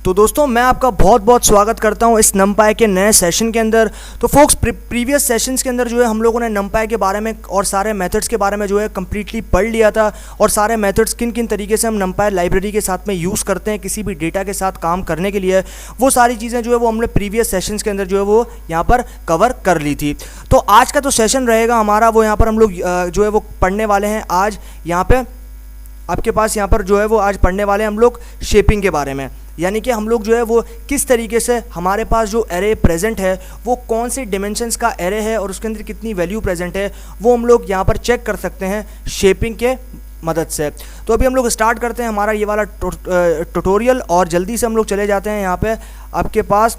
तो दोस्तों मैं आपका बहुत बहुत स्वागत करता हूं इस नमपाई के नए सेशन के अंदर। तो फोक्स प्रीवियस सेशंस के अंदर जो है हम लोगों ने नमपाई के बारे में और सारे मेथड्स के बारे में जो है कम्प्लीटली पढ़ लिया था, और सारे मेथड्स किन किन तरीके से हम नमपाई लाइब्रेरी के साथ में यूज़ करते हैं किसी भी डेटा के साथ काम करने के लिए, वो सारी चीज़ें जो है वो हमने प्रीवियस सेशंस के अंदर जो है वो यहाँ पर कवर कर ली थी। तो आज का तो सेशन रहेगा हमारा वो यहाँ पर हम लोग जो है वो पढ़ने वाले हैं आज यहाँ पे आपके पास यहाँ पर जो है वो आज पढ़ने वाले हैं हम लोग शेपिंग के बारे में, यानी कि हम लोग जो है वो किस तरीके से हमारे पास जो एरे प्रेजेंट है वो कौन से डिमेंशंस का एरे है और उसके अंदर कितनी वैल्यू प्रेजेंट है वो हम लोग यहाँ पर चेक कर सकते हैं शेपिंग के मदद से। तो अभी हम लोग स्टार्ट करते हैं हमारा ये वाला ट्यूटोरियल और जल्दी से हम लोग चले जाते हैं यहाँ पे आपके पास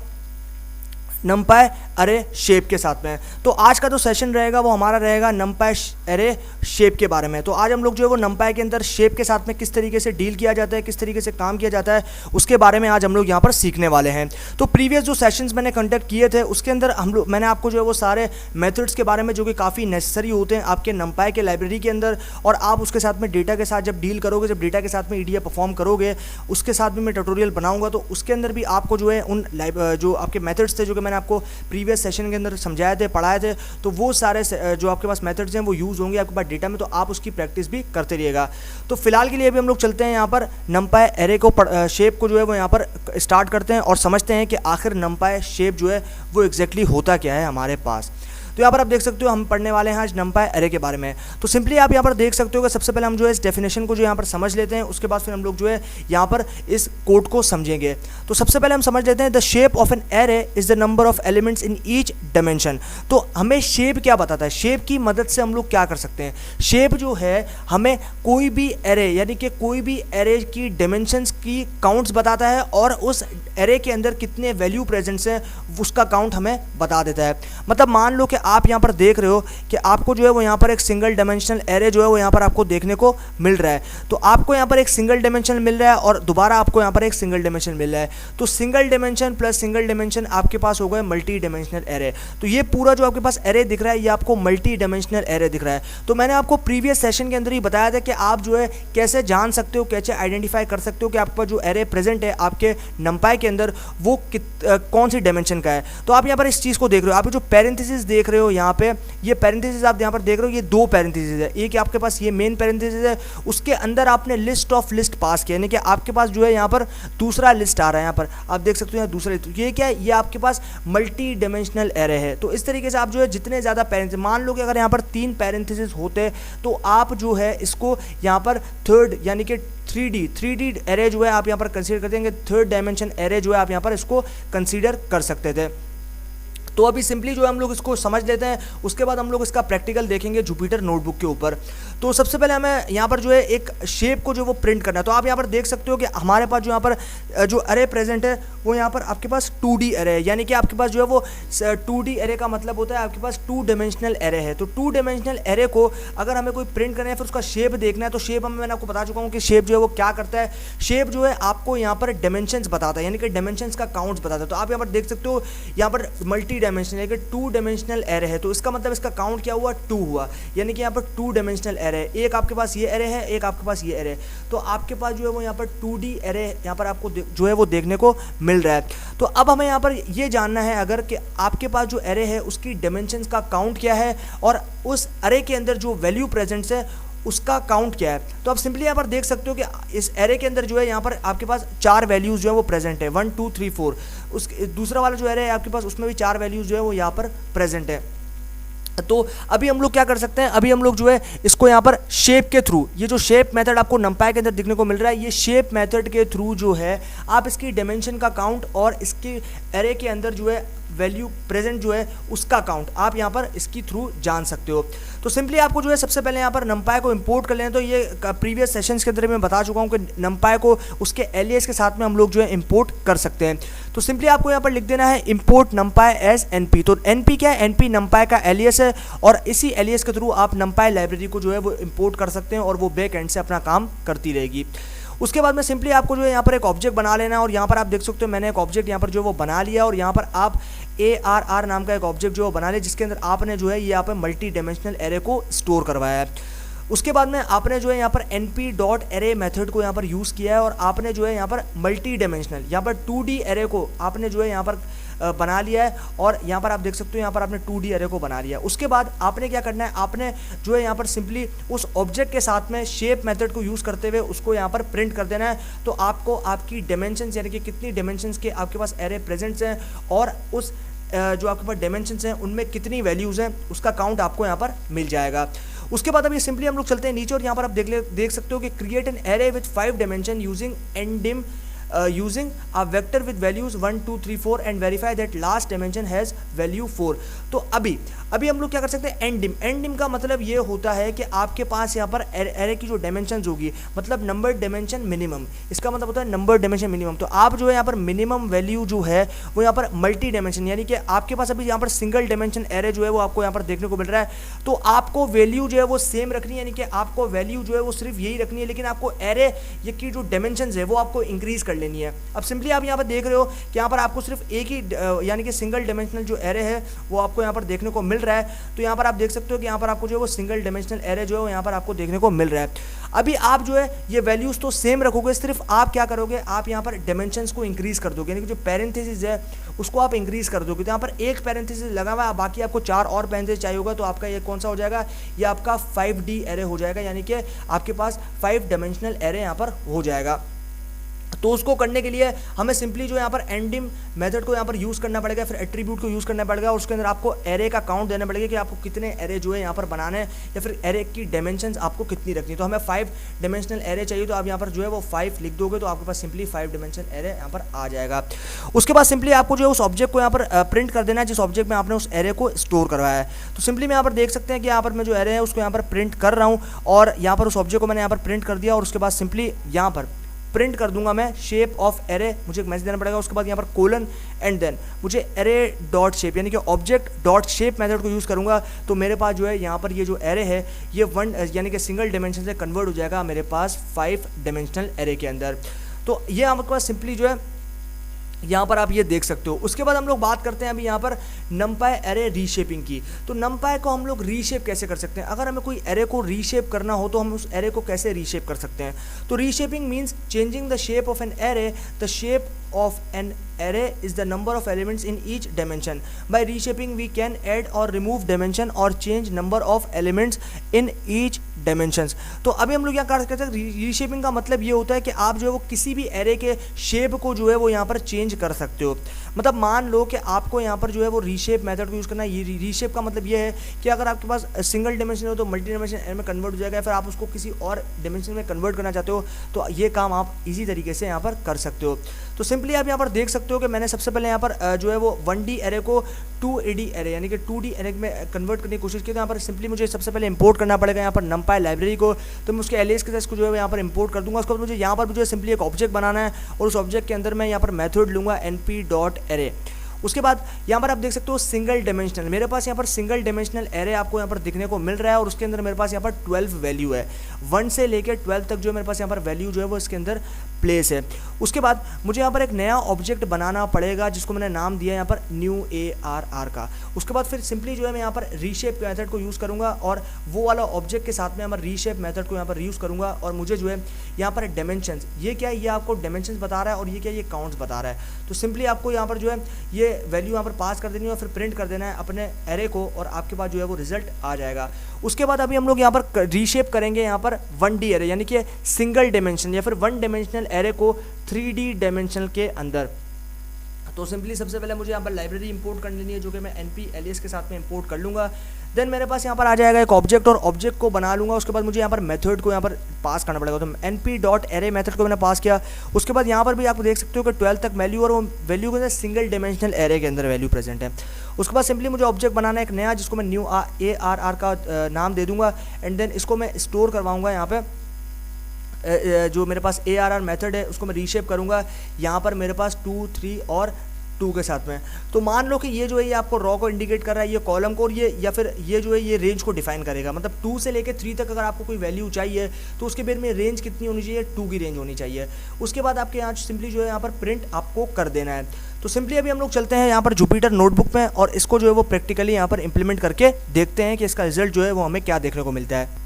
नमपाई अरे शेप के साथ में। तो आज का जो सेशन रहेगा वो हमारा रहेगा नमपाई अरे शेप के बारे में। तो आज हम लोग जो है वो नमपाई के अंदर शेप के साथ में किस तरीके से डील किया जाता है, किस तरीके से काम किया जाता है, उसके बारे में आज हम लोग यहाँ पर सीखने वाले हैं। तो प्रीवियस जो सेशंस मैंने कंडक्ट किए थे उसके अंदर मैंने आपको जो है वो सारे मेथड्स के बारे में जो कि काफ़ी नेसेसरी होते हैं आपके नमपाई के लाइब्रेरी के अंदर, और आप उसके साथ में डेटा के साथ जब डील करोगे, जब डेटा के साथ में ईडीए परफॉर्म करोगे, उसके साथ भी मैं ट्यूटोरियल बनाऊंगा तो उसके अंदर भी आपको जो है उन जो आपके मेथड्स थे जो कि मैंने आपको प्रीवियस सेशन के अंदर समझाए थे, पढ़ाए थे, तो वो सारे जो आपके पास मेथड्स हैं वो यूज़ होंगे आपके पास डेटा में, तो आप उसकी प्रैक्टिस भी करते रहिएगा। तो फिलहाल के लिए भी हम लोग चलते हैं यहाँ पर नमपाई एरे को शेप को जो है वो यहाँ पर स्टार्ट करते हैं और समझते हैं कि आखिर नमपाई शेप जो है वो एग्जैक्टली होता क्या है हमारे पास। तो यहाँ पर आप देख सकते हो हम पढ़ने वाले हैं आज नमपाई एरे के बारे में। तो सिंपली आप यहाँ पर देख सकते हो कि सबसे पहले हम जो है इस डेफिनेशन को जो यहाँ पर समझ लेते हैं, उसके बाद फिर हम लोग जो है यहाँ पर इस कोड को समझेंगे। तो सबसे पहले हम समझ लेते हैं the shape of an array is the number of elements in each dimension. तो हमें शेप क्या बताता है, शेप की मदद से हम लोग क्या कर सकते हैं। शेप जो है हमें कोई भी एरे यानी कि कोई भी एरे की डायमेंशंस की काउंट्स बताता है और उस एरे के अंदर कितने वैल्यू प्रेजेंट्स हैं उसका काउंट हमें बता देता है। मतलब मान लो कि आप यहाँ पर देख रहे हो कि आपको जो है वो यहाँ पर एक सिंगल डायमेंशनल एरे जो है वो यहाँ पर आपको देखने को मिल रहा है। तो आपको यहाँ पर एक सिंगल डायमेंशन मिल रहा है और दोबारा आपको यहाँ पर एक सिंगल डायमेंशन मिल रहा है। तो single dimension plus single dimension आपके पास हो गया मल्टी डायमेंशनल एरे। तो ये पूरा जो आपके पास एरे दिख रहा है ये आपको मल्टी डायमेंशनल एरे दिख रहा है। तो मैंने आपको प्रीवियस सेशन के अंदर ही बताया था कि आप जो है कैसे जान सकते हो, कैसे आइडेंटिफाई कर सकते हो कि आपका जो एरे प्रेजेंट है आपके नमपाई के अंदर वो कौन सी डायमेंशन का है। तो आप यहाँ पर इस चीज़ को देख रहे हो, आप जो पैरेंथेसिस देख रहे हो यहाँ पे, ये पैरेंथेसिस आप यहाँ पर देख रहे हो, ये दो पैरेंथेसिस है। एक आपके पास ये मेन पैरेंथेसिस है, उसके अंदर आपने लिस्ट ऑफ लिस्ट पास किया, यानी कि आपके पास जो है यहाँ पर दूसरा लिस्ट आ रहा है। यहाँ पर आप देख सकते हो यहाँ दूसरा लिस्ट, ये क्या है, ये आपके पास मल्टी डायमेंशनल एरे है। तो इस तरीके से आप जो है जितने ज़्यादा पैरेंथेसिस, मान लो कि अगर यहाँ पर 3 पैरेंथेसिस होते तो आप जो है इसको यहाँ पर थर्ड यानी कि 3D एरे जो है आप यहाँ पर कंसीडर करते हैं, थर्ड डायमेंशन एरे जो है आप यहाँ पर इसको कंसीडर कर सकते थे। तो अभी सिंपली जो है हम लोग इसको समझ लेते हैं, उसके बाद हम लोग इसका प्रैक्टिकल देखेंगे जुपिटर नोटबुक के ऊपर। तो सबसे पहले हमें यहाँ पर जो है एक शेप को जो वो प्रिंट करना है। तो आप यहाँ पर देख सकते हो कि हमारे पास जो यहाँ पर जो अरे प्रेजेंट है वो यहाँ पर आपके पास 2D अरे है, यानी कि आपके पास जो है वो 2D अरे का मतलब होता है आपके पास 2 डायमेंशनल एरे है। तो 2 डायमेंशनल एरे को अगर हमें कोई प्रिंट करना है फिर उसका शेप देखना है, तो शेप मैंने आपको बता चुका हूँ कि शेप जो है वो क्या करता है। शेप जो है आपको यहाँ पर डायमेंशंस बताता है, यानी कि डायमेंशंस का काउंट्स बताता है। तो आप यहाँ पर देख सकते हो यहाँ पर मल्टी डायमेंशनल यानी कि 2 डायमेंशनल एरे है, तो इसका मतलब इसका काउंट क्या हुआ, 2 हुआ, यानी कि यहाँ पर 2 डायमेंशनल एरे है। एक आपके पास ये एरे है, एक आपके पास ये एरे, तो आपके पास जो है वो यहाँ पर 2D एरे यहाँ पर आपको जो है वो देखने को मिल रहा है। तो अब हमें यहाँ पर ये जानना है अगर कि आपके पास जो एरे है उसकी डायमेंशंस का काउंट क्या है और उस एरे के अंदर जो वैल्यू प्रेजेंट्स है उसका काउंट क्या है। तो आप सिंपली यहाँ पर देख सकते हो कि इस एरे के अंदर जो है यहाँ पर आपके पास 4 वैल्यूज़ जो है वो प्रेजेंट है, 1 2 3 4। उस दूसरा वाला जो एरे है आपके पास उसमें भी 4 वैल्यूज़ जो है वो यहाँ पर प्रेजेंट है। तो अभी हम लोग क्या कर सकते हैं, अभी हम लोग जो है इसको यहाँ पर शेप के थ्रू, ये जो शेप मेथड आपको नमपाई के अंदर दिखने को मिल रहा है, ये शेप मेथड के थ्रू जो है आप इसकी डायमेंशन का काउंट और इसके एरे के अंदर जो है वैल्यू प्रेजेंट जो है उसका काउंट आप यहाँ पर इसकी थ्रू जान सकते हो। तो सिंपली आपको जो है सबसे पहले यहाँ पर नमपाई को इंपोर्ट कर लेना। तो ये प्रीवियस सेशंस के अंदर मैं बता चुका हूँ कि नमपाई को उसके एलियास के साथ में हम लोग जो है इंपोर्ट कर सकते हैं। तो सिंपली आपको यहाँ पर लिख देना है इंपोर्ट नमपाई एज NP। तो NP क्या है, NP नमपाई का एलियस है और इसी एलियस के थ्रू आप नमपाई लाइब्रेरी को जो है वो इंपोर्ट कर सकते हैं और वो बैक एंड से अपना काम करती रहेगी। उसके बाद में सिंपली आपको जो है यहाँ पर एक ऑब्जेक्ट बना लेना है और यहाँ पर आप देख सकते हो मैंने एक ऑब्जेक्ट यहाँ पर जो वो बना लिया और यहाँ पर आप ARR नाम का एक ऑब्जेक्ट जो बना लिया जिसके अंदर आपने जो है ये यहाँ पर मल्टी डायमेंशनल एरे को स्टोर करवाया है। उसके बाद में आपने जो है यहाँ पर np.array मेथड को यहाँ पर यूज़ किया है और आपने जो है यहाँ पर मल्टी डायमेंशनल यहाँ पर 2D एरे को आपने जो है यहाँ पर बना लिया है और यहाँ पर आप देख सकते हो यहाँ पर आपने 2D एरे को बना लिया है। उसके बाद आपने क्या करना है, आपने जो है यहाँ पर सिंपली उस ऑब्जेक्ट के साथ में शेप मेथड को यूज़ करते हुए उसको यहाँ पर प्रिंट कर देना है। तो आपको आपकी डायमेंशंस यानी कि कितनी डायमेंशंस के आपके पास एरे प्रेजेंट्स हैं और उस जो आपके पास डायमेंशंस हैं उनमें कितनी वैल्यूज़ हैं उसका काउंट आपको यहाँ पर मिल जाएगा। उसके बाद अभी सिंपली हम लोग चलते हैं नीचे और यहाँ पर आप देख सकते हो कि create an array with 5 dimension using ndim using a vector with values 1 2 3 4 and verify that last dimension has value 4। तो अभी हम लोग क्या कर सकते हैं, एनडिम का मतलब ये होता है कि आपके पास यहाँ पर एरे की जो डायमेंशंस होगी मतलब नंबर डायमेंशन मिनिमम, इसका मतलब होता है नंबर डायमेंशन मिनिमम। तो आप जो है यहाँ पर मिनिमम वैल्यू जो है वो यहाँ पर मल्टी डायमेंशन यानी कि आपके पास अभी यहाँ पर सिंगल डायमेंशन एरे जो है वो आपको यहाँ पर देखने को मिल रहा है। तो आपको वैल्यू जो है वो सेम रखनी है यानी कि आपको वैल्यू जो है वो सिर्फ यही रखनी है, लेकिन आपको एरे की जो डायमेंशन है वो आपको इंक्रीज कर लेनी है। अब सिंपली आप यहाँ पर देख रहे हो कि यहाँ पर आपको सिर्फ एक ही यानी कि सिंगल डायमेंशनल जो एरे है वो आपको यहाँ पर देखने को मिल रहा है। तो यहाँ पर आप देख सकते हो कि यहाँ पर आपको जो है वो सिंगल डायमेंशनल एरे जो है वो यहाँ पर आपको देखने को मिल रहा है। अभी आप जो है ये वैल्यूज तो सेम रखोगे, सिर्फ आप क्या करोगे, आप यहाँ पर डायमेंशंस को इंक्रीज कर दोगे यानी कि जो पैरेंथेसिस है उसको आप इंक्रीज कर दोगे। तो यहाँ पर एक पैरेंथेसिस लगा हुआ है, बाकी आपको 4 और पैरेंथेसिस चाहिए होगा, तो आपका ये कौन सा हो जाएगा, ये आपका 5D एरे हो जाएगा यानी कि आपके पास 5 डायमेंशनल एरे यहाँ पर हो जाएगा। तो उसको करने के लिए हमें सिंपली जो यहाँ पर एनडिम मेथड को यहाँ पर यूज़ करना पड़ेगा, फिर एट्रीब्यूट को यूज़ करना पड़ेगा और उसके अंदर आपको एरे का काउंट देना पड़ेगा कि आपको कितने एरे जो है यहाँ पर बनाने हैं या फिर एरे की डायमेंशंस आपको कितनी रखनी है। तो हमें 5 डायमेंशनल एरे चाहिए, तो आप यहाँ पर जो है वो 5 लिख दोगे तो आपके पास सिंपली 5 डायमेंशन एरे यहाँ पर आ जाएगा। उसके बाद सिंपली आपको जो है उस ऑब्जेक्ट को यहाँ पर प्रिंट कर देना है जिस ऑब्जेक्ट में आपने उस एरे को स्टोर करवाया है। तो सिंपली मैं यहाँ पर देख सकते हैं कि यहाँ पर मैं जो एरे है उसको यहाँ पर प्रिंट कर रहा हूँ और यहाँ पर उस ऑब्जेक्ट को मैंने यहाँ पर प्रिंट कर दिया और उसके बाद सिंपली यहाँ पर प्रिंट कर दूंगा मैं शेप ऑफ एरे, मुझे एक मैसेज देना पड़ेगा। उसके बाद यहाँ पर कोलन एंड देन मुझे एरे डॉट शेप यानी कि ऑब्जेक्ट डॉट शेप मेथड को यूज़ करूँगा। तो मेरे पास जो है यहाँ पर ये जो एरे है ये 1 यानी कि सिंगल डायमेंशन से कन्वर्ट हो जाएगा मेरे पास 5 डायमेंशनल एरे के अंदर। तो ये हमारे पास सिंपली जो है यहाँ पर आप ये देख सकते हो। उसके बाद हम लोग बात करते हैं अभी यहाँ पर नमपाई एरे रीशेपिंग की। तो नमपाई को हम लोग रीशेप कैसे कर सकते हैं, अगर हमें कोई एरे को रीशेप करना हो तो हम उस एरे को कैसे रीशेप कर सकते हैं। तो reshaping means changing the shape of an array, the shape of an array is the number of elements in each dimension. By reshaping we can add or remove dimension or change number of elements in each dimensions। तो अभी हम लोग क्या कर सकते हैं, reshaping का मतलब ये होता है कि आप जो है वो किसी भी एरे के शेप को जो है वो यहाँ पर चेंज कर सकते हो। मतलब मान लो कि आपको यहाँ पर जो है वो रीशेप मेथड को यूज़ करना है। ये रीशेप का मतलब ये है कि अगर आपके पास सिंगल डायमेंशन हो तो मल्टी डायमेंशन एरे में कन्वर्ट हो जाएगा, फिर आप उसको किसी और डायमेंशन में कन्वर्ट करना चाहते हो तो ये काम आप इजी तरीके से यहाँ पर कर सकते हो। तो सिंपली आप यहाँ पर देख सकते हो कि मैंने सबसे पहले यहाँ पर जो है वो 1D एरे को 2D एरे यानी कि 2D एरे में कन्वर्ट करने की कोशिश की। तो यहाँ पर सिंपली मुझे सबसे पहले इंपोर्ट करना पड़ेगा यहाँ पर नमपाई लाइब्रेरी को। तो मैं उसके एलियास के साथ इसको जो है यहाँ पर इंपोर्ट कर दूंगा। उसके बाद मुझे यहाँ पर मुझे सिंपली एक ऑब्जेक्ट बनाना है और उस ऑब्जेक्ट के अंदर मैं यहाँ पर मेथड लूँगा np.array। उसके बाद यहाँ पर आप देख सकते हो सिंगल डायमेंशनल, मेरे पास यहाँ पर सिंगल डायमेंशनल एरे आपको यहाँ पर दिखने को मिल रहा है और उसके अंदर मेरे पास यहाँ पर 12 वैल्यू है, 1 से लेकर 12 तक जो मेरे पास यहाँ पर वैल्यू जो है वो इसके अंदर प्लेस है। उसके बाद मुझे यहाँ पर एक नया ऑब्जेक्ट बनाना पड़ेगा जिसको मैंने नाम दिया यहाँ पर न्यू ARR का। उसके बाद फिर सिंपली जो है मैं यहाँ पर रीशेप मेथड को यूज़ करूँगा और वो वाला ऑब्जेक्ट के साथ में यहाँ पर रीशेप मेथड को यहाँ पर यूज़ करूँगा और मुझे जो है यहाँ पर डायमेंशंस, ये क्या है, ये आपको डायमेंशंस बता रहा है और ये क्या, ये काउंट्स बता रहा है। तो सिंपली आपको यहाँ पर जो है ये वैल्यू यहाँ पर पास कर देनी है और फिर प्रिंट कर देना है अपने एरे को और आपके पास जो है वो रिजल्ट आ जाएगा। उसके बाद अभी हम लोग यहाँ पर रीशेप करेंगे यहाँ पर 1D एरे यानी कि सिंगल डायमेंशन या फिर 1 डायमेंशनल एरे को 3D डायमेंशनल के अंदर। तो सिंपली सबसे पहले मुझे यहाँ पर लाइब्रेरी इंपोर्ट कर लेनी है जो कि मैं np एलियास के साथ में इंपोर्ट कर लूँगा। देन मेरे पास यहाँ पर आ जाएगा एक ऑब्जेक्ट और ऑब्जेक्ट को बना लूँगा। उसके बाद मुझे यहाँ पर मेथड को यहाँ पर पास करना पड़ेगा। तो np.array मेथड को मैंने पास किया। उसके बाद यहाँ पर भी आप देख सकते हो कि 12 तक वैल्यू और वो वैल्यू के अंदर सिंगल डायमेंशनल एरे के अंदर वैल्यू प्रेजेंट है। उसके बाद सिंपली मुझे ऑब्जेक्ट बनाना है एक नया जिसको मैं न्यू ARR का नाम दे दूँगा एंड देन इसको मैं स्टोर करवाऊँगा यहाँ पर। जो मेरे पास ARR मेथड है उसको मैं रीशेप करूँगा यहाँ पर मेरे पास 2 3 और 2 के साथ में। तो मान लो कि ये जो है ये आपको रॉ को इंडिकेट कर रहा है, ये कॉलम को, और ये या फिर ये जो है ये रेंज को डिफाइन करेगा। मतलब 2 से लेकर 3 तक अगर आपको कोई वैल्यू चाहिए तो उसके बेर में रेंज कितनी होनी चाहिए, 2 की रेंज होनी चाहिए। उसके बाद आपके यहाँ सिंपली जो है यहाँ पर प्रिंट आपको कर देना है। तो सिंपली अभी हम लोग चलते हैं यहाँ पर जुपिटर नोटबुक में और इसको जो है वो प्रैक्टिकली यहाँ पर इंप्लीमेंट करके देखते हैं कि इसका रिजल्ट जो है वो हमें क्या देखने को मिलता है।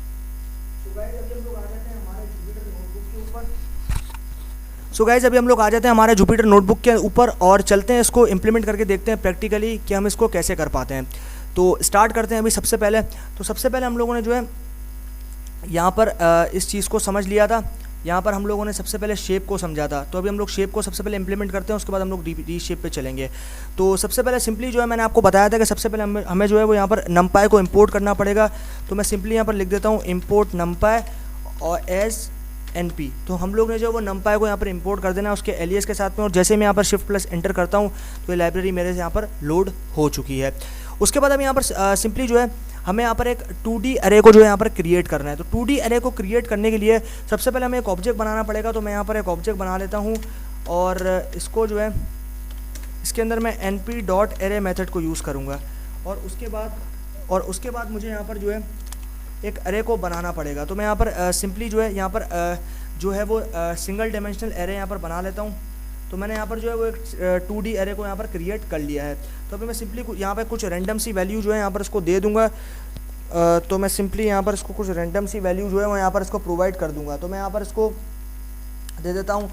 सो गाइज अभी हम लोग आ जाते हैं हमारे जुपिटर नोटबुक के ऊपर और चलते हैं इसको इम्प्लीमेंट करके देखते हैं प्रैक्टिकली कि हम इसको कैसे कर पाते हैं। तो स्टार्ट करते हैं अभी सबसे पहले हम लोगों ने जो है यहाँ पर इस चीज़ को समझ लिया था। यहाँ पर हम लोगों ने सबसे पहले शेप को समझा था, तो अभी हम लोग शेप को सबसे पहले इंप्लीमेंट करते हैं, उसके बाद हम लोग री शेप पे चलेंगे। तो सबसे पहले सिंपली जो है मैंने आपको बताया था कि सबसे पहले हमें जो है वो यहाँ पर नमपाई को इंपोर्ट करना पड़ेगा। तो मैं सिंपली यहाँ पर लिख देता हूँ इम्पोर्ट नमपाई और एज NP। तो हम लोग ने जो वो नमपाई को यहाँ पर इंपोर्ट कर देना है उसके एलियस के साथ में, और जैसे मैं यहाँ पर शिफ्ट प्लस एंटर करता हूँ तो ये लाइब्रेरी मेरे से यहाँ पर लोड हो चुकी है। उसके बाद हम यहाँ पर सिंपली जो है हमें यहाँ पर एक 2D अरे को जो है यहाँ पर क्रिएट करना है। तो 2D अरे को क्रिएट करने के लिए सबसे पहले हमें एक ऑब्जेक्ट बनाना पड़ेगा। तो मैं यहाँ पर एक ऑब्जेक्ट बना लेता हूँ और इसको जो है इसके अंदर मैं np.array मेथड को यूज़ करूँगा, और उसके बाद मुझे यहाँ पर जो है एक अरे को बनाना पड़ेगा। तो मैं यहाँ पर सिंपली जो है यहाँ पर जो है वो सिंगल डायमेंशनल अरे यहाँ पर बना लेता हूँ। तो मैंने यहाँ पर जो है वो एक 2D अरे को यहाँ पर क्रिएट कर लिया है। तो अभी मैं सिंपली यहाँ पर कुछ रैंडम सी वैल्यू जो है यहाँ पर इसको दे दूँगा। तो मैं सिंपली यहाँ पर इसको कुछ रैंडम सी वैल्यू जो है मैं यहाँ पर इसको प्रोवाइड कर दूँगा। तो मैं यहाँ पर इसको दे देता हूँ,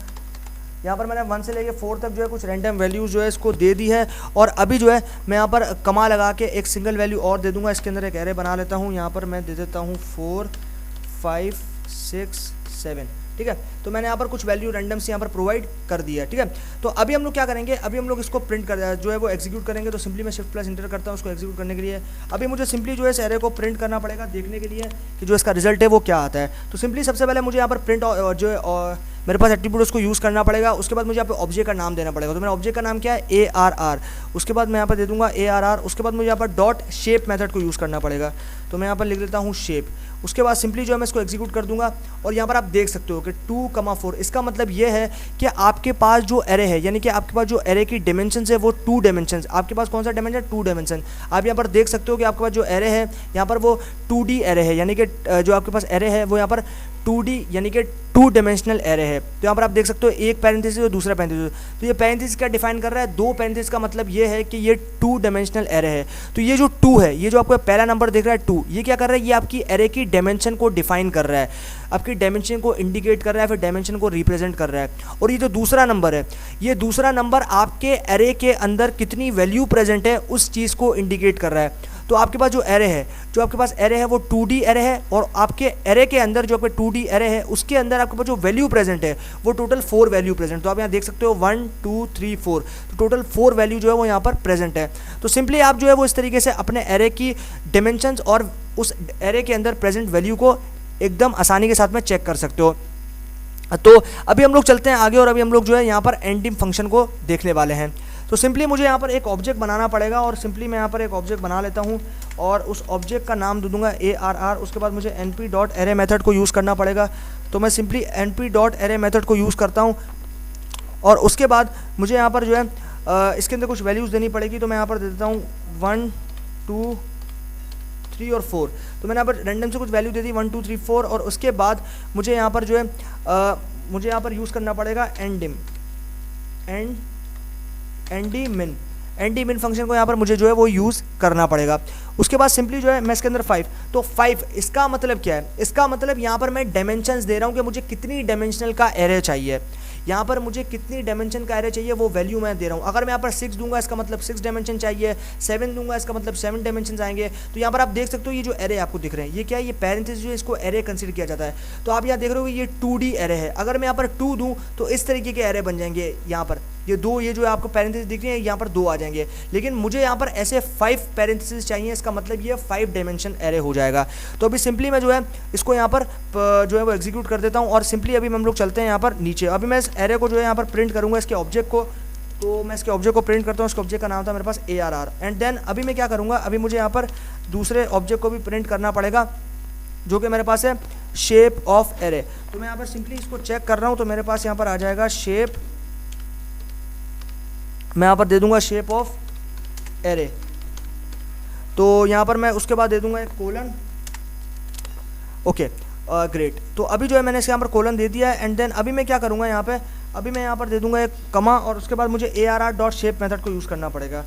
यहाँ पर मैंने 1 से लेके 4 तक जो है कुछ रैंडम वैल्यूज़ जो है इसको दे दी है। और अभी जो है मैं यहाँ पर कमा लगा के एक सिंगल वैल्यू और दे दूँगा। इसके अंदर एक एरे बना लेता हूँ, यहाँ पर मैं दे देता हूँ 4 5 6 7। ठीक है, तो मैंने यहाँ पर कुछ वैल्यू रैंडम से यहाँ पर प्रोवाइड कर दिया है। ठीक है, तो अभी हम लोग क्या करेंगे, अभी हम लोग इसको प्रिंट कर जो है वो एग्जीक्यूट करेंगे। तो सिंपली मैं शिफ्ट प्लस इंटर करता हूँ उसको एग्जीक्यूट करने के लिए। अभी मुझे सिंपली जो है इस एरे को प्रिंट करना पड़ेगा देखने के लिए कि जो इसका रिजल्ट है वो क्या आता है। तो सिंपली सबसे पहले मुझे यहाँ पर प्रिंट जो है मेरे पास एट्रीब्यूट उसको यूज़ करना पड़ेगा। उसके बाद मुझे यहाँ पे ऑब्जेक्ट का नाम देना पड़ेगा। तो मेरा ऑब्जेक्ट का नाम क्या है, ARR। उसके बाद मैं यहाँ पर दे दूँगा ARR। उसके बाद मुझे यहाँ पर डॉट शेप मेथड को यूज़ करना पड़ेगा। तो मैं यहाँ पर लिख देता हूँ शेप। उसके बाद सिंपली जो है मैं इसको एग्जीक्यूट कर दूंगा, और यहाँ पर आप देख सकते हो कि 2,4। इसका मतलब ये है कि आपके पास जो एरे है, यानी कि आपके पास जो एरे की डायमेंशन है वो 2 डायमेंशन। आपके पास कौन सा डायमेंशन, 2 डायमेंशन। आप यहाँ पर देख सकते हो कि आपके पास जो एरे है यहाँ पर वो 2D एरे है, यानी कि जो आपके पास एरे है वो यहाँ पर 2D यानी कि 2 डायमेंशनल एरे है। तो यहाँ पर आप देख सकते हो एक पैरेंथेसिस और दूसरा पैरेंथेसिस। तो ये पैरेंथेसिस क्या डिफाइन कर रहा है, 2 पैरेंथेसिस का मतलब ये है कि ये 2 डायमेंशनल एरे है। तो ये जो 2 है, ये जो आपको पहला नंबर दिख रहा है 2, ये क्या कर रहा है, ये आपकी एरे की डायमेंशन को डिफाइन कर रहा है, आपकी डायमेंशन को इंडिकेट कर रहा है, फिर डायमेंशन को रिप्रेजेंट कर रहा है। और ये जो दूसरा नंबर है, ये दूसरा नंबर आपके एरे के अंदर कितनी वैल्यू प्रेजेंट है उस चीज़ को इंडिकेट कर रहा है। तो आपके पास जो एरे है, जो आपके पास एरे है वो 2D एरे है, और आपके एरे के अंदर जो आपके 2D एरे है उसके अंदर आपके पास जो वैल्यू प्रेजेंट है वो टोटल 4 वैल्यू प्रेजेंट। तो आप यहाँ देख सकते हो 1 2 3 4, तो टोटल 4 वैल्यू जो है वो यहाँ पर प्रेजेंट है। तो सिंपली आप जो है वो इस तरीके से अपने एरे की डायमेंशंस और उस एरे के अंदर प्रेजेंट वैल्यू को एकदम आसानी के साथ में चेक कर सकते हो। तो अभी हम लोग चलते हैं आगे, और अभी हम लोग जो है यहाँ पर एंडिंग फंक्शन को देखने वाले हैं। तो सिंपली मुझे यहाँ पर एक ऑब्जेक्ट बनाना पड़ेगा, और सिंपली मैं यहाँ पर एक ऑब्जेक्ट बना लेता हूँ और उस ऑब्जेक्ट का नाम दे दूँगा ARR। उसके बाद मुझे np.array मेथड को यूज़ करना पड़ेगा। तो मैं सिंपली np.array मेथड को यूज़ करता हूँ, और उसके बाद मुझे यहाँ पर जो है इसके अंदर कुछ वैल्यूज़ देनी पड़ेगी। तो मैं यहाँ पर दे देता हूँ 1 2 3 और 4। तो मैंने यहाँ पर रैंडम से कुछ वैल्यू दे दी 1 2 3 4, और उसके बाद मुझे यहाँ पर जो है मुझे यहाँ पर यूज़ करना पड़ेगा ndmin फंक्शन को यहाँ पर मुझे जो है वो यूज़ करना पड़ेगा। उसके बाद सिंपली जो है मैं इसके अंदर 5, तो 5 इसका मतलब क्या है, इसका मतलब यहाँ पर मैं डायमेंशंस दे रहा हूँ कि मुझे कितनी डायमेंशनल का एरे चाहिए, यहाँ पर मुझे कितनी डायमेंशन का एरे चाहिए वो वैल्यू मैं दे रहा हूँ। अगर मैं यहाँ पर 6 दूंगा इसका मतलब 6 डायमेंशन चाहिए, 7 दूंगा इसका मतलब 7 डायमेंशन आएंगे। तो यहाँ पर आप देख सकते हो ये जो एरे आपको दिख रहे हैं ये क्या है, ये पैरेंथेसिस जो है इसको एरे कंसीडर किया जाता है। तो आप यहाँ देख रहे हो ये 2D एरे है। अगर मैं यहाँ पर 2 दूँ तो इस तरीके के एरे बन जाएंगे। यहाँ पर ये 2, ये जो है आपको पैरेंथेसिस दिख रही है यहाँ पर 2 आ जाएंगे, लेकिन मुझे यहाँ पर ऐसे 5 पैरेंथेसिस चाहिए। इसका मतलब ये 5 डायमेंशन एरे हो जाएगा। तो अभी सिंपली मैं जो है इसको यहाँ पर जो है वो एग्जीक्यूट कर देता हूँ, और सिंपली अभी हम लोग चलते हैं यहाँ पर नीचे। अभी मैं इस एरे को जो है यहाँ पर प्रिंट करूँगा इसके ऑब्जेक्ट को। तो मैं इसके ऑब्जेक्ट को प्रिंट करता हूँ। इसके ऑब्जेक्ट का नाम था मेरे पास ARR। एंड देन अभी मैं क्या करूँगा, अभी मुझे यहाँ पर दूसरे ऑब्जेक्ट को भी प्रिंट करना पड़ेगा जो कि मेरे पास है शेप ऑफ एरे। तो मैं यहाँ पर सिंपली इसको चेक कर रहा हूँ। तो मेरे पास यहाँ पर आ जाएगा शेप, मैं यहाँ पर दे दूंगा शेप ऑफ एरे। तो यहाँ पर मैं उसके बाद दे दूंगा एक कोलन। Okay great. तो अभी जो है मैंने इसके यहाँ पर कोलन दे दिया है। एंड देन अभी मैं क्या करूँगा यहाँ पे, अभी मैं यहाँ पर दे दूंगा एक कमा, और उसके बाद मुझे ARR.shape मेथड को यूज़ करना पड़ेगा।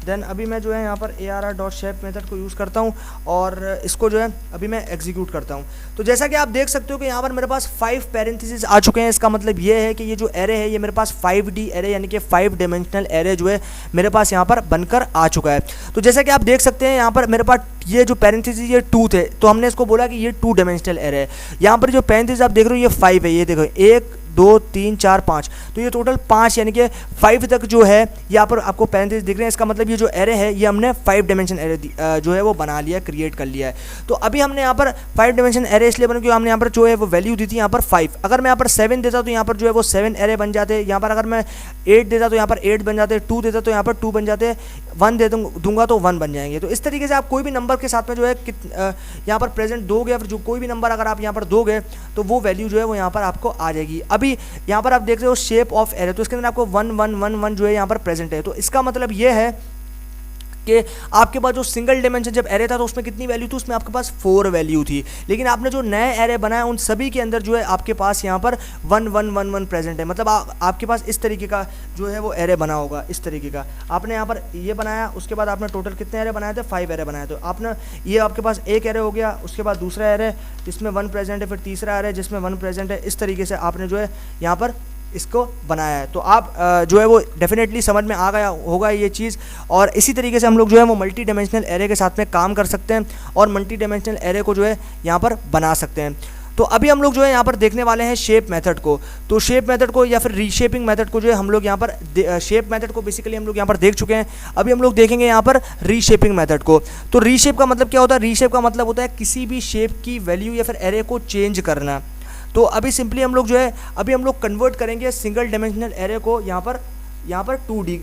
देन अभी मैं जो है यहाँ पर arr.shape मेथड को यूज़ करता हूँ और इसको जो है अभी मैं एग्जीक्यूट करता हूँ। तो जैसा कि आप देख सकते हो कि यहाँ पर मेरे पास 5 पैरेंथेसिस आ चुके हैं। इसका मतलब ये है कि ये जो एरे है ये मेरे पास 5D एरे यानी कि 5 डायमेंशनल एरे जो है मेरे पास यहाँ पर बनकर आ चुका है। तो जैसा कि आप देख सकते हैं यहाँ पर मेरे पास ये जो पैरेंथेसिस ये 2 थे, तो हमने इसको बोला कि ये 2 डायमेंशनल एरे है। यहाँ पर जो पैरेंथेसिस आप देख रहे हो ये 5 है, ये देखो 1 2 3 4 5, तो ये टोटल 5 यानी कि 5 तक जो है यहाँ पर आपको पैरेंथेसिस दिख रहे हैं। इसका मतलब ये जो एरे है ये हमने 5 डायमेंशन एरे जो है वो बना लिया, क्रिएट कर लिया है। तो अभी हमने यहाँ पर 5 डायमेंशन एरे इसलिए बना क्योंकि हमने यहाँ पर जो है वो वैल्यू दी थी यहाँ पर 5। अगर मैं यहाँ पर 7 देता तो यहाँ पर जो है वो 7 एरे बन जाते। यहाँ पर अगर मैं 8 देता तो यहाँ पर 8 बन जाते, 2 देता तो यहाँ पर 2 बन जाते, 1 दे दूंगा तो 1 बन जाएंगे। तो इस तरीके से आप कोई भी नंबर के साथ में जो है यहाँ पर प्रेजेंट दोगे या फिर जो कोई भी नंबर अगर आप यहाँ पर दोगे तो वो वैल्यू जो है वो यहाँ पर आपको आ जाएगी। अभी यहाँ पर आप देख रहे हो शेप ऑफ एरे, तो इसके अंदर आपको 1 1 1 1 जो है यहाँ पर प्रेजेंट है। तो इसका मतलब ये है कि आपके पास जो सिंगल डायमेंशन जब एरे था तो उसमें कितनी वैल्यू थी, उसमें आपके पास 4 वैल्यू थी। लेकिन आपने जो नए एरे बनाए उन सभी के अंदर जो है आपके पास यहाँ पर 1 1 1 1 प्रेजेंट है। मतलब आपके पास इस तरीके का जो है वो एरे बना होगा। इस तरीके का आपने यहाँ पर ये बनाया, उसके बाद आपने टोटल कितने एरे बनाए थे, 5 एरे बनाए। तो आपने ये आपके पास एक एरे हो गया, उसके बाद दूसरा एरे जिसमें 1 प्रेजेंट है, फिर तीसरा एरे जिसमें 1 प्रेजेंट है। इस तरीके से आपने जो है यहाँ पर इसको बनाया है। तो आप जो है वो डेफिनेटली समझ में आ गया होगा ये चीज़। और इसी तरीके से हम लोग जो है वो मल्टी डायमेंशनल एरे के साथ में काम कर सकते हैं और मल्टी डायमेंशनल एरे को जो है यहाँ पर बना सकते हैं। तो अभी हम लोग जो है यहाँ पर देखने वाले हैं शेप मेथड को। तो शेप मेथड को या फिर रीशेपिंग मेथड को जो है हम लोग यहाँ पर शेप मेथड को बेसिकली हम लोग यहाँ पर देख चुके हैं। अभी हम लोग देखेंगे यहाँ पर रीशेपिंग मेथड को। तो रीशेप का मतलब क्या होता है, रीशेप का मतलब होता है किसी भी शेप की वैल्यू या फिर एरे को चेंज करना। तो अभी सिंपली हम लोग जो है अभी हम लोग कन्वर्ट करेंगे सिंगल डायमेंशनल एरे को यहाँ पर 2D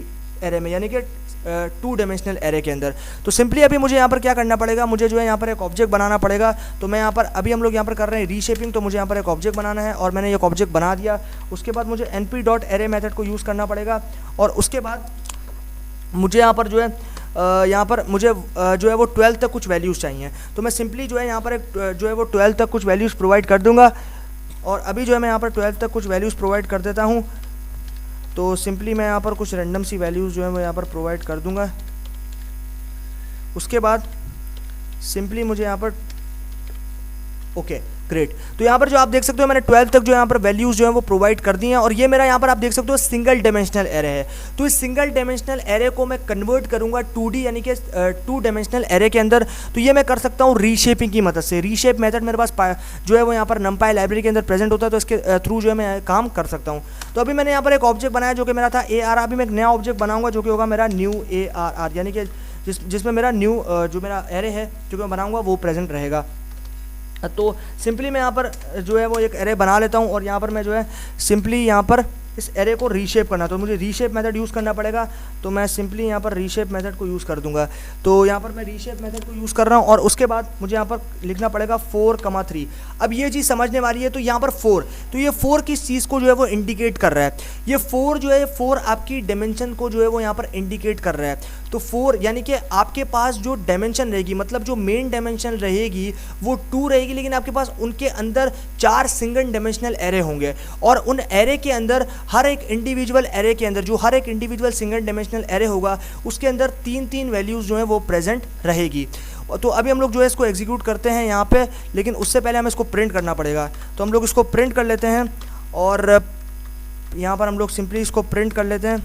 एरे में, यानी कि 2 डायमेंशनल एरे के अंदर। तो सिंपली अभी मुझे यहाँ पर क्या करना पड़ेगा, मुझे जो है यहाँ पर एक ऑब्जेक्ट बनाना पड़ेगा। तो मैं यहाँ पर अभी हम लोग यहाँ पर कर रहे हैं रीशेपिंग, तो मुझे यहाँ पर एक ऑब्जेक्ट बनाना है और मैंने एक ऑब्जेक्ट बना दिया। उसके बाद मुझे np.array मेथड को यूज़ करना पड़ेगा और उसके बाद मुझे यहाँ पर जो है यहाँ पर मुझे जो है वो 12 तक कुछ वैल्यूज़ चाहिए। तो मैं सिंपली जो है यहाँ पर एक जो है वो 12 तक कुछ वैल्यूज़ प्रोवाइड कर दूँगा। और अभी जो है मैं यहाँ पर 12 तक कुछ वैल्यूज़ प्रोवाइड कर देता हूँ। तो सिंपली मैं यहाँ पर कुछ रैंडम सी वैल्यूज़ जो है मैं यहाँ पर प्रोवाइड कर दूँगा। उसके बाद सिंपली मुझे यहाँ पर ओके ग्रेट। तो यहाँ पर जो आप देख सकते हो मैंने 12 तक जो यहाँ पर वैल्यूज़ जो है वो प्रोवाइड कर दी हैं और ये मेरा यहाँ पर आप देख सकते हो सिंगल डायमेंशनल एरे है। तो इस सिंगल डायमेंशनल एरे को मैं कन्वर्ट करूँगा 2D यानी कि 2 डायमेंशनल एरे के अंदर। तो ये मैं कर सकता हूँ रीशेपिंग की मदद से। रीशेप मेथड मेरे पास जो है वो यहाँ पर numpy लाइब्रेरी के अंदर प्रेजेंट होता है, तो इसके थ्रू जो है मैं काम कर सकता हूँ। तो अभी मैंने यहाँ पर एक ऑब्जेक्ट बनाया जो कि मेरा था ARR। अभी मैं एक नया ऑब्जेक्ट बनाऊँगा जो कि होगा मेरा न्यू ARR, यानी कि जिसमें मेरा न्यू जो मेरा एरे है जो मैं बनाऊँगा वो प्रेजेंट रहेगा। तो सिंपली मैं यहाँ पर जो है वो एक एरे बना लेता हूँ और यहाँ पर मैं जो है सिंपली यहाँ पर इस एरे को रीशेप करना, तो मुझे रीशेप मेथड यूज़ करना पड़ेगा। तो मैं सिंपली यहाँ पर रीशेप मेथड को यूज़ कर दूंगा। तो यहाँ पर मैं रीशेप मेथड को यूज़ कर रहा हूँ और उसके बाद मुझे यहाँ पर लिखना पड़ेगा 4,3। अब ये चीज़ समझने वाली है। तो यहाँ पर 4, तो ये 4 किस चीज़ को जो है वो इंडिकेट कर रहा है, ये 4 जो है 4 आपकी डायमेंशन को जो है वो यहाँ पर इंडिकेट कर रहा है। तो 4 यानी कि आपके पास जो डायमेंशन रहेगी, मतलब जो मेन डायमेंशन रहेगी वो 2 रहेगी, लेकिन आपके पास उनके अंदर 4 सिंगल डायमेंशनल एरे होंगे और उन एरे के अंदर हर एक इंडिविजुअल एरे के अंदर जो हर एक इंडिविजुअल सिंगल डायमेंशनल एरे होगा उसके अंदर 3 वैल्यूज़ जो है वो प्रेजेंट रहेगी। तो अभी हम लोग जो है इसको एग्जीक्यूट करते हैं यहाँ पे, लेकिन उससे पहले हमें इसको प्रिंट करना पड़ेगा। तो हम लोग इसको प्रिंट कर लेते हैं और यहाँ पर हम लोग सिंपली इसको प्रिंट कर लेते हैं।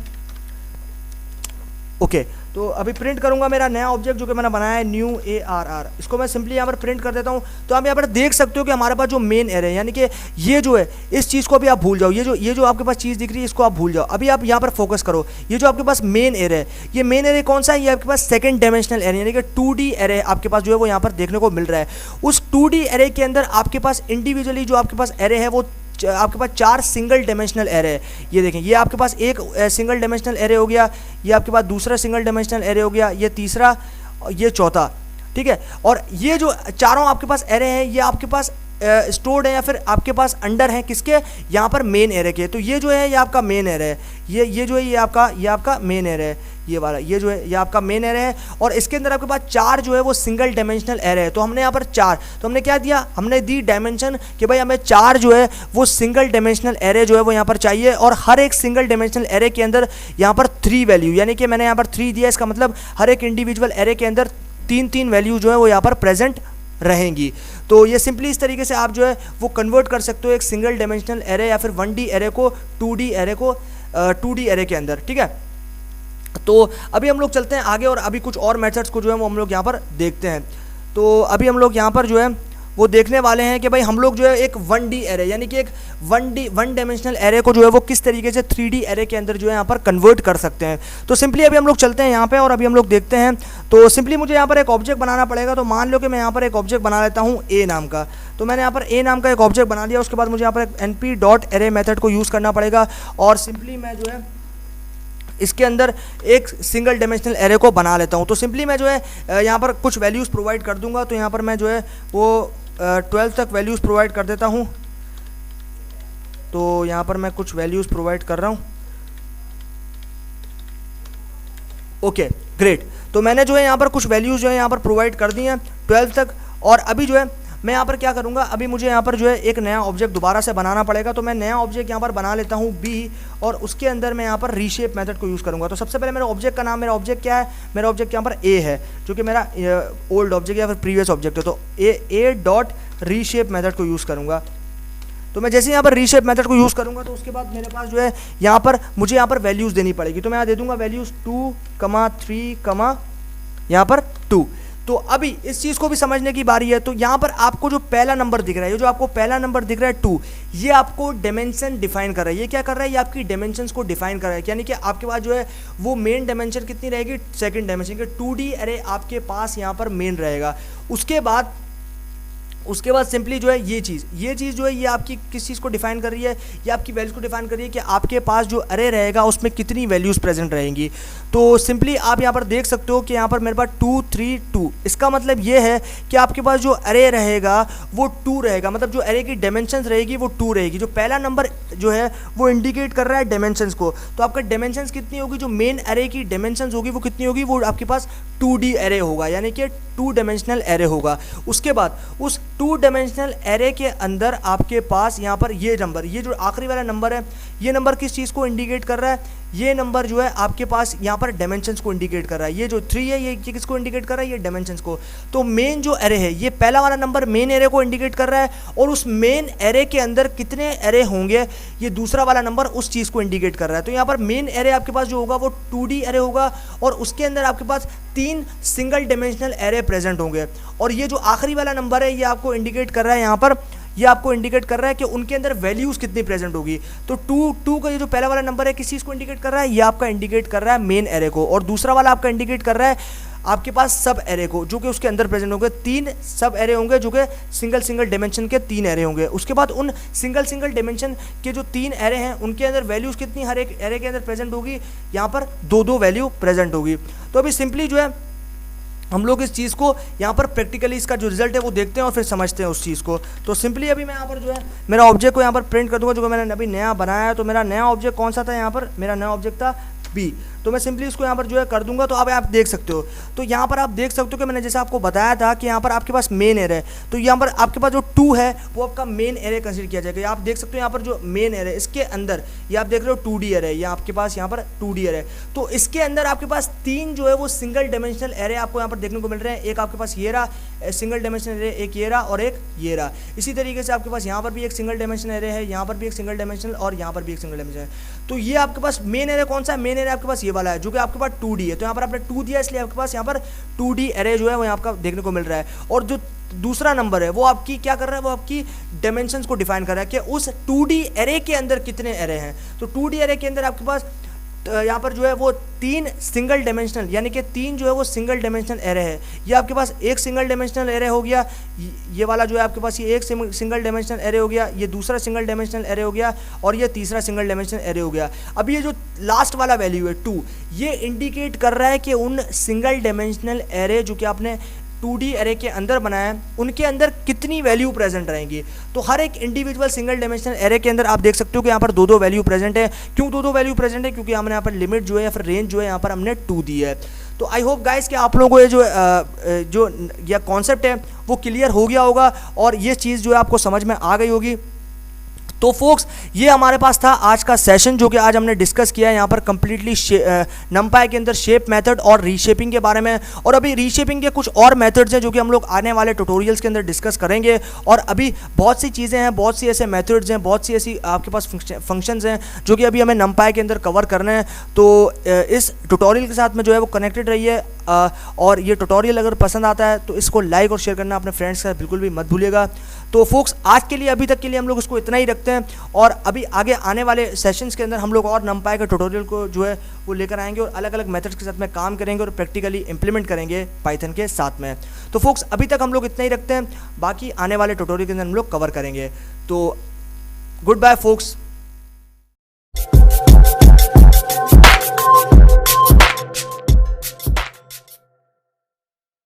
ओके, तो अभी प्रिंट करूंगा मेरा नया ऑब्जेक्ट जो कि मैंने बनाया है न्यू ARR। इसको मैं सिंपली यहाँ पर प्रिंट कर देता हूँ। तो आप यहाँ पर देख सकते हो कि हमारे पास जो मेन एरे है, यानी कि ये जो है इस चीज़ को अभी आप भूल जाओ, ये जो आपके पास चीज़ दिख रही है इसको आप भूल जाओ। अभी आप यहाँ पर फोकस करो, ये जो आपके पास मेन एरे है, ये मेन एरे कौन सा है, ये आपके पास सेकंड डायमेंशनल एरे यानी कि 2D एरे आपके पास जो है वो यहाँ पर देखने को मिल रहा है। उस 2D एरे के अंदर आपके पास इंडिविजुअली जो आपके पास एरे है वो आपके पास 4 सिंगल डायमेंशनल एरे है। ये देखें, ये आपके पास एक सिंगल डायमेंशनल एरे हो गया, ये आपके पास दूसरा सिंगल डायमेंशनल एरे हो गया, ये तीसरा, ये चौथा, ठीक है। और ये जो चारों आपके पास एरे हैं ये आपके पास स्टोर्ड है या फिर आपके पास अंडर है किसके, यहाँ पर मेन एरे के। तो ये जो है ये आपका मेन एरे है, ये जो है ये आपका मेन एरे है, ये वाला, ये जो है ये आपका मेन एरे है। और इसके अंदर आपके पास 4 जो है वो सिंगल डायमेंशनल एरे है। तो हमने यहाँ पर 4, तो हमने क्या दिया, हमने दी डायमेंशन कि भाई हमें 4 जो है वो सिंगल डायमेंशनल एरे जो है वो यहाँ पर चाहिए, और हर एक सिंगल डायमेंशनल एरे के अंदर यहाँ पर 3 वैल्यू, यानी कि मैंने यहाँ पर 3 दिया, इसका मतलब हर एक इंडिविजुअल एरे के अंदर 3 वैल्यू जो है वो यहाँ पर प्रेजेंट रहेंगी। तो ये सिंपली इस तरीके से आप जो है वो कन्वर्ट कर सकते हो एक सिंगल डायमेंशनल एरे या फिर 1D एरे को 2D एरे के अंदर, ठीक है। तो अभी हम लोग चलते हैं आगे और अभी कुछ और मेथड्स को जो है वो हम लोग यहाँ पर देखते हैं। तो अभी हम लोग यहाँ पर जो है वो देखने वाले हैं कि भाई हम लोग जो है एक 1D एरे यानी कि एक 1 डायमेंशनल एरे को जो है वो किस तरीके से 3D एरे के अंदर जो है यहाँ पर कन्वर्ट कर सकते हैं। तो सिंपली अभी हम लोग चलते हैं यहाँ पे और अभी हम लोग देखते हैं। तो सिंपली मुझे यहाँ पर एक ऑब्जेक्ट बनाना पड़ेगा। तो मान लो कि मैं यहाँ पर एक ऑब्जेक्ट बना लेता हूँ ए नाम का। तो मैंने यहाँ पर ए नाम का एक ऑब्जेक्ट बना लिया। उसके बाद मुझे यहाँ पर एक np.array मेथड को यूज़ करना पड़ेगा और सिंपली मैं जो है इसके अंदर एक सिंगल डायमेंशनल एरे को बना लेता हूँ। तो सिंपली मैं जो है यहाँ पर कुछ वैल्यूज़ प्रोवाइड कर दूंगा। तो यहाँ पर मैं जो है वो 12 तक वैल्यूज़ प्रोवाइड कर देता हूँ। तो यहाँ पर मैं कुछ वैल्यूज़ प्रोवाइड कर रहा हूँ। Okay great. तो मैंने जो है यहाँ पर कुछ वैल्यूज़ जो है यहाँ पर प्रोवाइड कर दी हैं 12 तक। और अभी जो है मैं यहाँ पर क्या करूँगा, अभी मुझे यहाँ पर जो है एक नया ऑब्जेक्ट दोबारा से बनाना पड़ेगा। तो मैं नया ऑब्जेक्ट यहाँ पर बना लेता हूँ बी और उसके अंदर मैं यहाँ पर रीशेप मेथड को यूज़ करूँगा। तो सबसे पहले मेरे ऑब्जेक्ट का नाम, मेरा ऑब्जेक्ट क्या है, मेरा ऑब्जेक्ट यहाँ पर ए है जो कि मेरा ओल्ड ऑब्जेक्ट या फिर प्रीवियस ऑब्जेक्ट है। तो ए डॉट रीशेप मेथड को यूज़ करूँगा। तो मैं जैसे यहाँ पर रीशेप मेथड को यूज़ करूँगा तो उसके बाद मेरे पास जो है यहाँ पर मुझे यहाँ पर वैल्यूज़ देनी पड़ेगी। तो मैं यहाँ दे दूँगा वैल्यूज़ 2, 3, यहाँ पर 2। तो अभी इस चीज़ को भी समझने की बारी है। तो यहाँ पर आपको जो पहला नंबर दिख रहा है, ये जो आपको पहला नंबर दिख रहा है 2, ये आपको डायमेंशन डिफाइन कर रहा है। ये क्या कर रहा है, ये आपकी डायमेंशंस को डिफाइन कर रहा है। यानी कि आपके पास जो है वो मेन डायमेंशन कितनी रहेगी, सेकंड डायमेंशन के 2D एरे आपके पास यहाँ पर मेन रहेगा। उसके बाद सिंपली जो है ये चीज़ जो है ये आपकी किस चीज़ को डिफाइन कर रही है, ये आपकी वैल्यूज़ को डिफाइन कर रही है कि आपके पास जो अरे रहेगा उसमें कितनी वैल्यूज़ प्रेजेंट रहेंगी। तो सिंपली आप यहाँ पर देख सकते हो कि यहाँ पर मेरे पास 2, 3, 2, इसका मतलब ये है कि आपके पास जो अरे रहेगा वो 2 रहेगा, मतलब जो अरे की डायमेंशंस रहेगी वो 2 रहेगी। जो पहला नंबर जो है वो इंडिकेट कर रहा है डायमेंशंस को। तो आपका डायमेंशंस कितनी होगी, जो मेन अरे की डायमेंशंस होगी वो कितनी होगी, वो आपके पास 2D एरे होगा, यानी कि 2 डायमेंशनल एरे होगा। उसके बाद उस 2 डायमेंशनल एरे के अंदर आपके पास यहाँ पर ये नंबर, ये जो आखिरी वाला नंबर है, ये नंबर किस चीज़ को इंडिकेट कर रहा है, ये नंबर जो है आपके पास यहाँ पर डायमेंशंस को इंडिकेट कर रहा है। ये जो 3 है ये किसको इंडिकेट कर रहा है, ये डायमेंशंस को। तो मेन जो एरे है, ये पहला वाला नंबर मेन एरे को इंडिकेट कर रहा है और उस मेन एरे के अंदर कितने एरे होंगे, ये दूसरा वाला नंबर उस चीज़ को इंडिकेट कर रहा है। तो यहाँ पर मेन एरे आपके पास जो होगा वो 2D एरे होगा और उसके अंदर आपके पास 3 सिंगल डायमेंशनल एरे प्रेजेंट होंगे। और ये जो आखिरी वाला नंबर है ये आपको इंडिकेट कर रहा है, यहाँ पर ये आपको इंडिकेट कर रहा है कि उनके अंदर वैल्यूज़ कितनी प्रेजेंट होगी। तो 2 का ये जो पहला वाला नंबर है किस चीज़ को इंडिकेट कर रहा है, ये आपका इंडिकेट कर रहा है मेन एरे को, और दूसरा वाला आपका इंडिकेट कर रहा है आपके पास सब एरे को, जो कि उसके अंदर प्रेजेंट होंगे। 3 सब एरे होंगे जो कि सिंगल डायमेंशन के 3 एरे होंगे। उसके बाद उन सिंगल डायमेंशन के जो 3 एरे हैं उनके अंदर वैल्यूज़ कितनी हर एक एरे के अंदर प्रेजेंट होगी, यहाँ पर 2 वैल्यू प्रेजेंट होगी। तो अभी सिंपली जो है हम लोग इस चीज़ को यहाँ पर प्रैक्टिकली इसका जो रिजल्ट है वो देखते हैं और फिर समझते हैं उस चीज़ को। तो सिंपली अभी मैं यहाँ पर जो है मेरा ऑब्जेक्ट को यहाँ पर प्रिंट कर दूंगा, जो कि मैंने अभी नया बनाया है। तो मेरा नया ऑब्जेक्ट कौन सा था, यहाँ पर मेरा नया ऑब्जेक्ट था बी। तो मैं सिंपली इसको यहाँ पर जो है कर दूंगा। तो अब आप देख सकते हो, तो यहाँ पर आप देख सकते हो कि मैंने जैसे आपको बताया था कि यहाँ पर आपके पास मेन एरे है, तो यहाँ पर आपके पास जो 2 है वो आपका मेन एरे कंसीडर किया जाएगा। आप देख सकते हो यहाँ पर जो मेन एरे इसके अंदर ये आप देख रहे हो 2D एरे, ये आपके पास यहाँ पर 2D एरे। तो इसके अंदर आपके पास 3 जो है वो सिंगल डायमेंशनल एरे आपको यहाँ पर देखने को मिल रहे हैं। एक आपके पास ये रहा सिंगल डायमेंशनल एरे, एक ये रहा और एक ये रहा। इसी तरीके से आपके पास यहाँ पर भी एक सिंगल डायमेंशनल एरे है, यहाँ पर भी एक सिंगल डायमेंशनल और यहाँ पर भी एक सिंगल डायमेंशनल है। तो ये आपके पास मेन एरे कौन सा है, मेन एरे आपके पास ये वाला है जो कि आपके पास 2D है। तो यहाँ पर आपने 2 दिया इसलिए आपके पास यहाँ पर 2D एरे जो है वो आपका देखने को मिल रहा है। और जो दूसरा नंबर है वो आपकी क्या कर रहा है, वो आपकी डायमेंशंस को डिफाइन कर रहा है कि उस 2D एरे के अंदर कितने एरे हैं। तो 2D एरे के अंदर आपके पास यहाँ पर जो है वो 3 सिंगल डायमेंशनल, यानी कि 3 जो है वो सिंगल डायमेंशनल एरे है। ये आपके पास एक सिंगल डायमेंशनल एरे हो गया, ये वाला जो है आपके पास ये एक सिंगल डायमेंशनल एरे हो गया, ये दूसरा सिंगल डायमेंशनल एरे हो गया और ये तीसरा सिंगल डायमेंशनल एरे हो गया। अब ये जो लास्ट वाला वैल्यू है 2, ये इंडिकेट कर रहा है कि उन सिंगल डायमेंशनल एरे जो कि आपने 2D एरे के अंदर बनाया है उनके अंदर कितनी वैल्यू प्रेजेंट रहेंगी। तो हर एक इंडिविजुअल सिंगल डायमेंशनल एरे के अंदर आप देख सकते हो कि यहाँ पर दो वैल्यू प्रेजेंट है। क्यों दो वैल्यू प्रेजेंट है? क्योंकि हमने यहाँ पर लिमिट जो है या फिर रेंज जो है यहाँ पर हमने 2 दी है। तो आई होप गाइस कि आप लोगों को ये जो यह कॉन्सेप्ट है वो क्लियर हो गया होगा और ये चीज़ जो है आपको समझ में आ गई होगी। तो फोक्स ये हमारे पास था आज का सेशन जो कि आज हमने डिस्कस किया है यहाँ पर कम्प्लीटली नमपाई के अंदर शेप मेथड और रीशेपिंग के बारे में। और अभी रीशेपिंग के कुछ और मेथड्स हैं जो कि हम लोग आने वाले ट्यूटोरियल्स के अंदर डिस्कस करेंगे। और अभी बहुत सी चीज़ें हैं, बहुत सी ऐसे मेथड्स हैं, बहुत सी ऐसी आपके पास फंक्शंस हैं जो कि अभी हमें नमपाई के अंदर कवर करने हैं। तो इस ट्यूटोरियल के साथ में जो है वो कनेक्टेड रहिए और ये ट्यूटोरियल अगर पसंद आता है तो इसको लाइक और शेयर करना अपने फ्रेंड्स के साथ बिल्कुल भी मत भूलिएगा। तो फोक्स आज के लिए अभी तक के लिए हम लोग इसको इतना ही रखते हैं और अभी आगे आने वाले सेशंस के अंदर हम लोग और नमपाई का ट्यूटोरियल को जो है वो लेकर आएंगे और अलग अलग मेथड्स के साथ में काम करेंगे और प्रैक्टिकली इंप्लीमेंट करेंगे पाइथन के साथ में। तो फोक्स अभी तक हम लोग इतना ही रखते हैं, बाकी आने वाले ट्यूटोरियल के अंदर हम लोग कवर करेंगे। तो गुड बाय फोक्स।